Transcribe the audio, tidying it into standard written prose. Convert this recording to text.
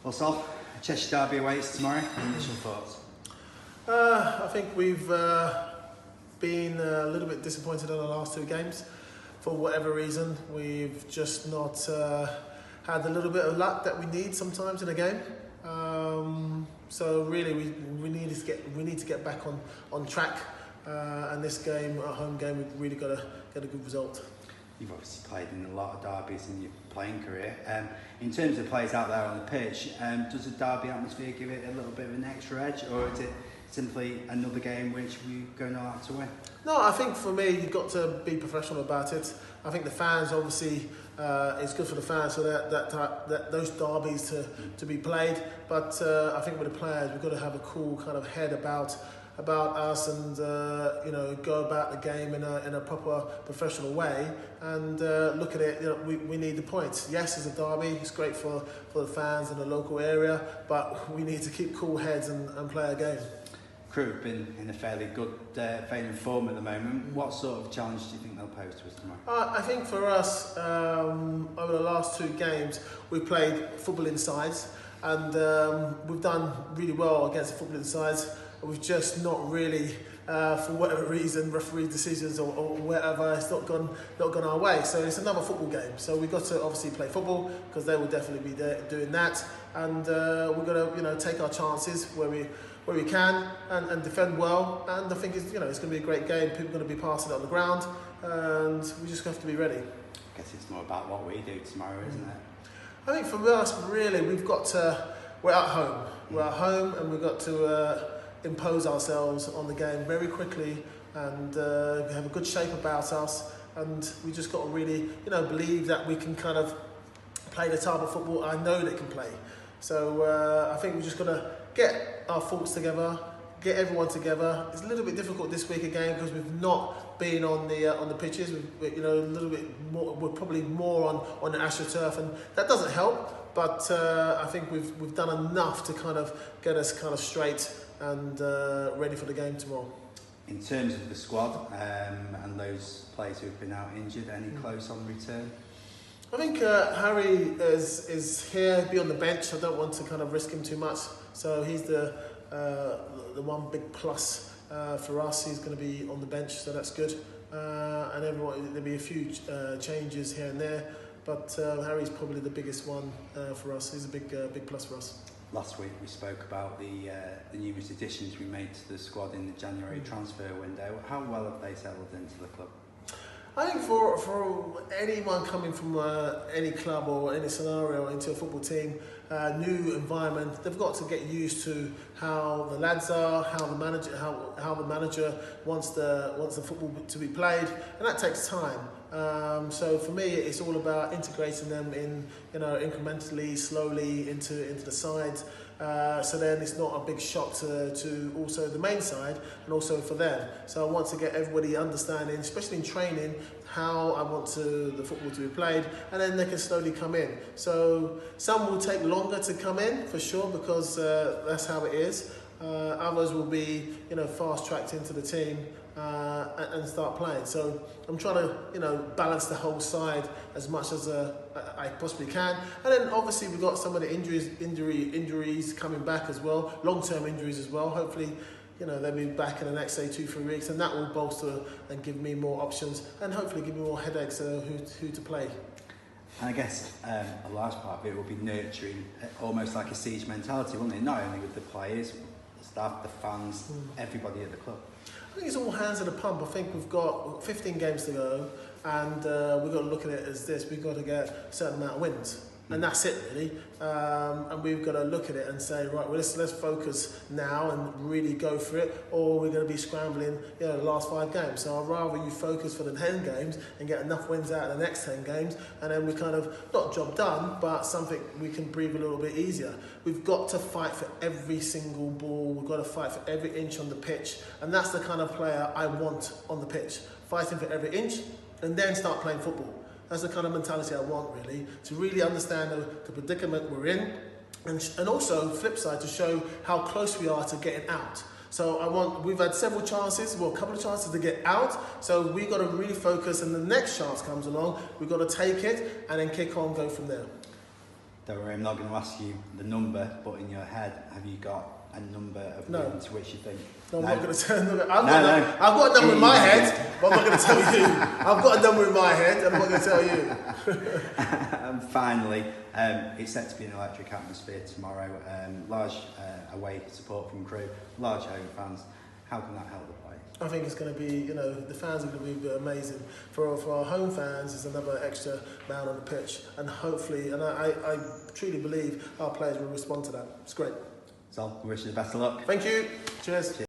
Well, Sol, Cheshire Derby awaits tomorrow. Initial thoughts? I think we've been a little bit disappointed in the last two games. For whatever reason, we've just not had a little bit of luck that we need sometimes in a game. So really, we need to get back on track. And this game, our home game, we've really got to get a good result. You've obviously played in a lot of derbies in your playing career. In terms of players out there on the pitch, does the derby atmosphere give it a little bit of an extra edge, or is it simply another game which we're going to have to win? No, I think for me, you've got to be professional about it. I think the fans, obviously, it's good for the fans for those derbies to be played. But I think with the players, we've got to have a cool kind of head about us and go about the game in a proper professional way and look at it. We need the points. Yes, it's a derby. It's great for the fans in the local area, but we need to keep cool heads and play our game. Crewe have been in a fairly good vein of form at the moment. What sort of challenge do you think they'll pose to us tomorrow? I think for us, over the last two games, we've played football insides, and we've done really well against the football insides. We've just not really, for whatever reason, referee decisions or whatever, it's not gone our way. So it's another football game. So we've got to obviously play football because they will definitely be doing that, and we've got to take our chances where we can and defend well. And I think it's going to be a great game. People are going to be passing it on the ground, and we just have to be ready. I guess it's more about what we do tomorrow, isn't it? I think for us, really, we're at home. We're at home, and we've got to impose ourselves on the game very quickly and have a good shape about us, and we just got to really believe that we can kind of play the type of football I know they can play. So I think we've just got to get our thoughts together, get everyone together. It's a little bit difficult this week again because we've not been on the pitches. We've, a little bit more. We're probably more on the AstroTurf, and that doesn't help. But I think we've done enough to kind of get us kind of straight and ready for the game tomorrow. In terms of the squad and those players who've been out injured, any close on return? I think Harry is here, be on the bench. I don't want to kind of risk him too much. So he's the one big plus for us. He's going to be on the bench, so that's good. And there'll be a few changes here and there, but Harry's probably the biggest one for us. He's a big plus for us. Last week we spoke about the numerous additions we made to the squad in the January transfer window. How well have they settled into the club? I think for anyone coming from any club or any scenario into a football team, new environment, they've got to get used to how the lads are, how the manager wants the football to be played, and that takes time. So for me, it's all about integrating them in, incrementally, slowly into the side. So then it's not a big shock to also the main side and also for them. So I want to get everybody understanding, especially in training, how I want the football to be played, and then they can slowly come in. So some will take longer to come in for sure because that's how it is. Others will be fast tracked into the team and start playing. So I'm trying to balance the whole side as much as I possibly can. And then obviously we've got some of the injuries coming back as well, long-term injuries as well. Hopefully they'll be back in the next 2-3 weeks, and that will bolster and give me more options and hopefully give me more headaches who to play. And I guess a large part of it will be nurturing almost like a siege mentality, won't it? Not only with the players, the staff, the fans, everybody at the club. I think it's all hands at the pump. I think we've got 15 games to go, and we've got to look at it as this. We've got to get a certain amount of wins, and that's it really. And we've got to look at it and say, right, well, let's focus now and really go for it, or we're going to be scrambling the last 5 games. So I'd rather you focus for the 10 games and get enough wins out of the next 10 games, and then we kind of, not job done, but something we can breathe a little bit easier. We've got to fight for every single ball. We've got to fight for every inch on the pitch, and that's the kind of player I want on the pitch, fighting for every inch and then start playing football. That's the kind of mentality I want, really, to really understand the predicament we're in, and also, flip side, to show how close we are to getting out. So we've had several chances, a couple of chances to get out, so we've got to really focus, and the next chance comes along, we've got to take it and then kick on, go from there. Don't worry, I'm not going to ask you the number, but in your head, have you got a number of wins which you think? No, I'm not going to tell you. I've got a number in my head, but I'm not going to tell you. I've got a number in my head, and I'm not going to tell you. And finally, it's set to be an electric atmosphere tomorrow. Large away support from Crewe, large home fans. How can that help the play? I think it's going to be, the fans are going to be amazing. For our home fans, it's another extra man on the pitch. And hopefully, and I truly believe our players will respond to that. It's great. So, we wish you the best of luck. Thank you. Cheers.